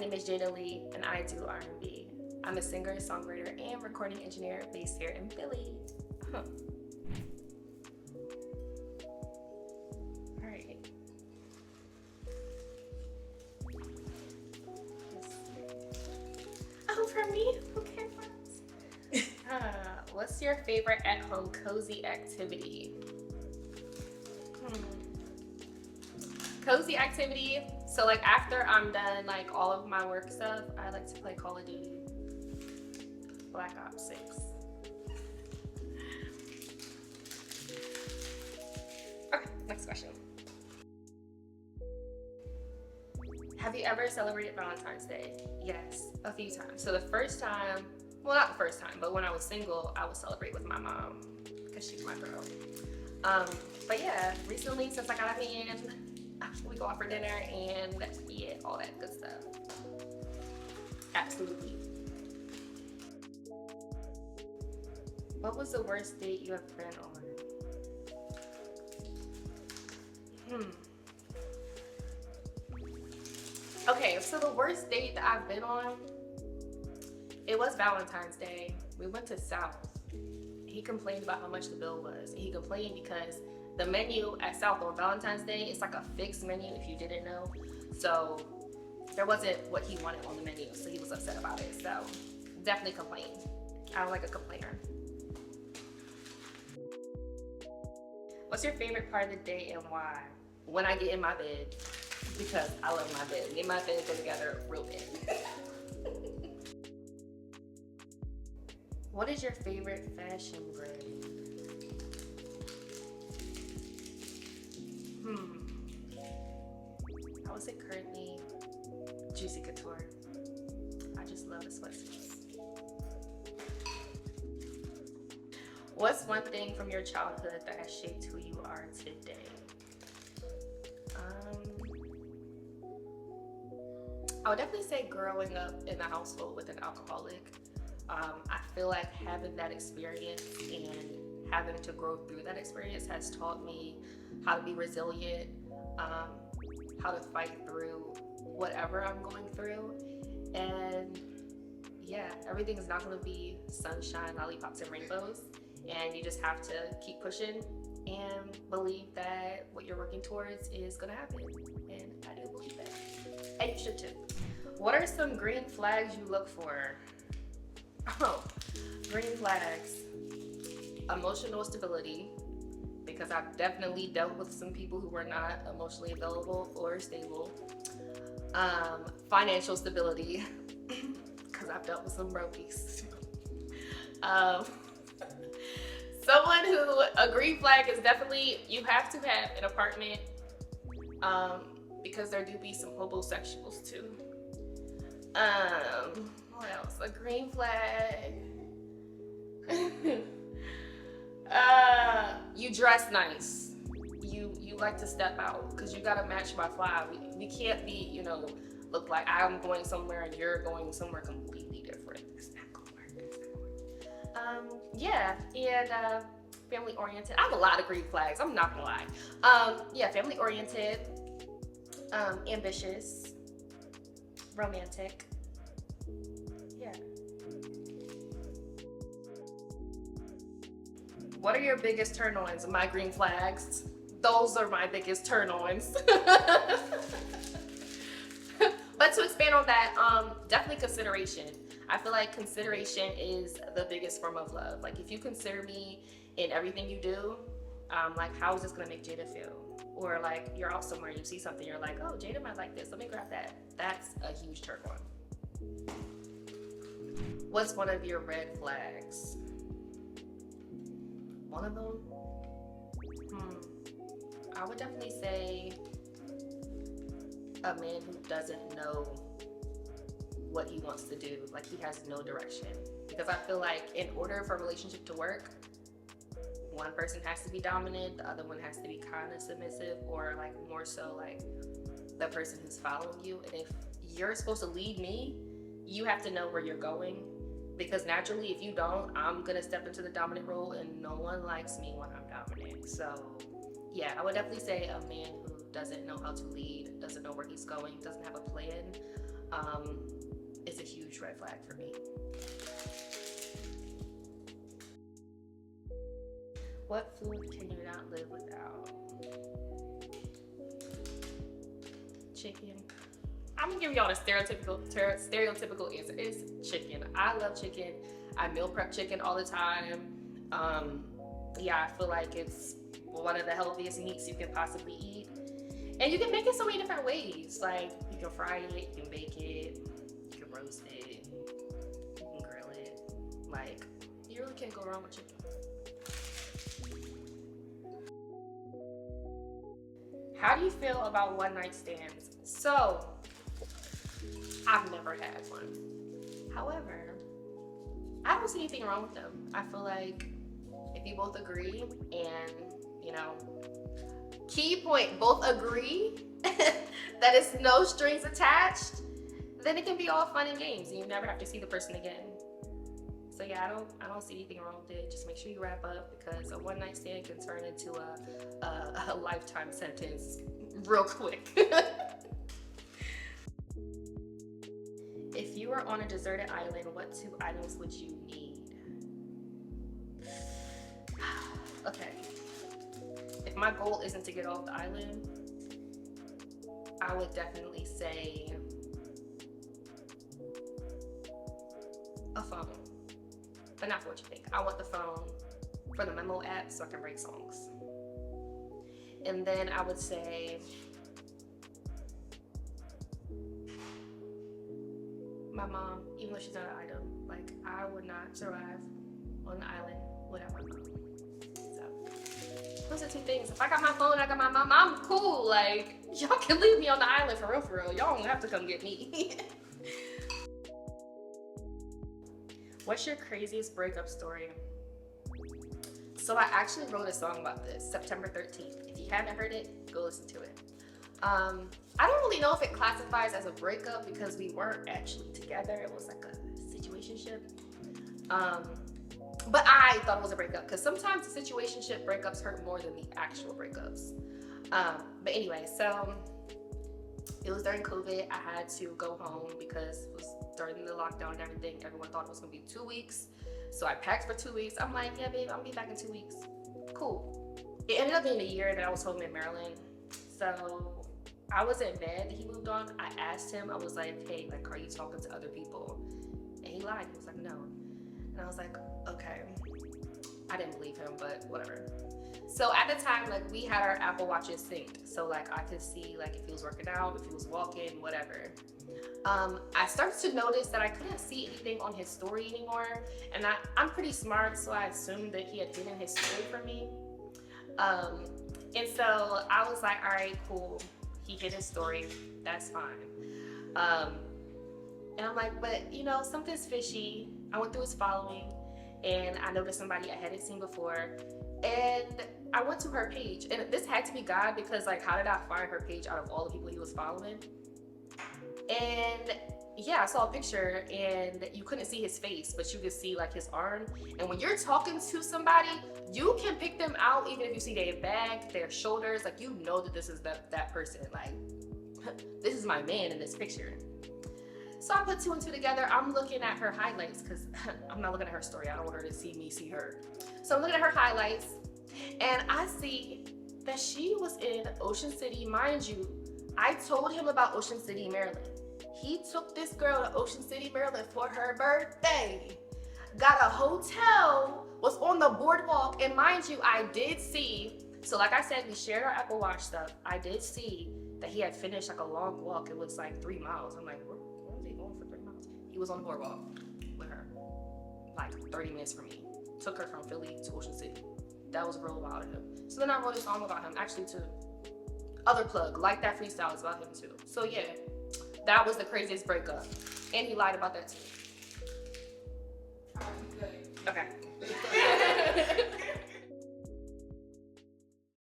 name is Jada Lee, and I do R&B. I'm a singer, songwriter, and recording engineer based here in Philly. Huh. All right. Oh, for me? Okay, what's your favorite at-home cozy activity? Cozy activity. So like after I'm done like all of my work stuff, I like to play Call of Duty. Black Ops 6. Okay, next question. Have you ever celebrated Valentine's Day? Yes, a few times. So the first time, well, not the first time, but when I was single, I would celebrate with my mom because she's my girl. But yeah, recently since I got a man, we go out for dinner and yeah, all that good stuff. Absolutely. What was the worst date you have been on? Okay, so the worst date that I've been on, it was Valentine's Day. We went to South. He complained about how much the bill was. He complained because the menu at South on Valentine's Day, it's like a fixed menu if you didn't know. So there wasn't what he wanted on the menu, so he was upset about it. So definitely complained. I don't like a complainer. What's your favorite part of the day and why? When I get in my bed, because I love my bed. Me and my bed go together real big. What is your favorite fashion brand? I would say currently Juicy Couture. I just love the sweatsuits. What's one thing from your childhood that has shaped who you are today? I would definitely say growing up in a household with an alcoholic. I feel like having that experience and having to grow through that experience has taught me how to be resilient, how to fight through whatever I'm going through. And yeah, everything is not going to be sunshine, lollipops, and rainbows. And you just have to keep pushing and believe that what you're working towards is going to happen. And I do believe that. And you should too. What are some green flags you look for? Oh, green flags. Emotional stability, because I've definitely dealt with some people who were not emotionally available or stable. Financial stability, because I've dealt with some brokies. Someone who, a green flag is definitely, you have to have an apartment, because there do be some hobosexuals too. What else? A green flag. You dress nice. You like to step out because you gotta match my fly. We can't be, look like I'm going somewhere and you're going somewhere completely different. It's not gonna work. It's not gonna work. Yeah, and family oriented. I have a lot of green flags. I'm not gonna lie. Yeah, family oriented, ambitious, romantic. Yeah. What are your biggest turn-ons? My green flags. Those are my biggest turn-ons. But to expand on that, definitely consideration. I feel like consideration is the biggest form of love. Like if you consider me in everything you do, like how is this gonna make Jada feel? Or like you're out somewhere, you see something, you're like, oh, Jada might like this, let me grab that. That's a huge turn on. What's one of your red flags? One of them? I would definitely say a man who doesn't know what he wants to do, like he has no direction. Because I feel like in order for a relationship to work, one person has to be dominant, the other one has to be kind of submissive, or like more so like the person who's following you. And if you're supposed to lead me, you have to know where you're going, because naturally if you don't, I'm gonna step into the dominant role and no one likes me when I'm dominant. So yeah, I would definitely say a man who doesn't know how to lead, doesn't know where he's going, doesn't have a plan, is a huge red flag for me. What food can you not live without? Chicken. I'm gonna give y'all the stereotypical answer. It's chicken. I love chicken. I meal prep chicken all the time. Yeah, I feel like it's one of the healthiest meats you can possibly eat. And you can make it so many different ways. Like, you can fry it, you can bake it, you can roast it, you can grill it. Like, you really can't go wrong with chicken. How do you feel about one-night stands? So, I've never had one. However, I don't see anything wrong with them. I feel like if you both agree and, you know, key point, both agree that it's no strings attached, then it can be all fun and games and you never have to see the person again. So yeah, I don't see anything wrong with it. Just make sure you wrap up, because a one-night stand can turn into a lifetime sentence real quick. If you were on a deserted island, what 2 items would you need? Okay. If my goal isn't to get off the island, I would definitely say a phone. But not for what you think. I want the phone for the memo app so I can write songs. And then I would say my mom, even though she's not an item, like, I would not survive on an island without my mom. So those are 2 things. If I got my phone, I got my mom, I'm cool. Like, y'all can leave me on the island for real. Y'all don't have to come get me. What's your craziest breakup story? So I actually wrote a song about this, September 13th. If you haven't heard it, go listen to it. I don't really know if it classifies as a breakup because we weren't actually together. It was like a situationship. But I thought it was a breakup because sometimes the situationship breakups hurt more than the actual breakups. But anyway, so it was during COVID. I had to go home because it was during the lockdown and everything. Everyone thought it was gonna be 2 weeks. So I packed for 2 weeks. I'm like, yeah, babe, I'll be back in 2 weeks. Cool. It ended up being a year that I was home in Maryland. So I wasn't mad that he moved on. I asked him, I was like, hey, like, are you talking to other people? And he lied. He was like, no. And I was like, okay. I didn't believe him, but whatever. So at the time, like, we had our Apple Watches synced. So like I could see like if he was working out, if he was walking, whatever. I started to notice that I couldn't see anything on his story anymore. And I'm pretty smart, so I assumed that he had hidden his story from me. And so I was like, all right, cool. He hid his story, that's fine. And I'm like, but you know, something's fishy. I went through his following and I noticed somebody I hadn't seen before. And I went to her page, and this had to be God, because like, how did I find her page out of all the people he was following? And yeah, I saw a picture and you couldn't see his face, but you could see like his arm. And when you're talking to somebody, you can pick them out even if you see their back, their shoulders, like, you know that this is that person. Like, this is my man in this picture. So I put 2 and 2 together. I'm looking at her highlights because I'm not looking at her story. I don't want her to see me see her. So I'm looking at her highlights and I see that she was in Ocean City. Mind you, I told him about Ocean City, Maryland. He took this girl to Ocean City, Maryland for her birthday. Got a hotel, was on the boardwalk, and mind you, I did see, so like I said, we shared our Apple Watch stuff. I did see that he had finished like a long walk. It was like 3 miles. I'm like, where was he going for 3 miles? He was on the boardwalk with her, like 30 minutes from me. Took her from Philly to Ocean City. That was real wild of him. So then I wrote a song about him, actually, too. Other plug, like that freestyle is about him too. So yeah, that was the craziest breakup. And he lied about that too. Okay.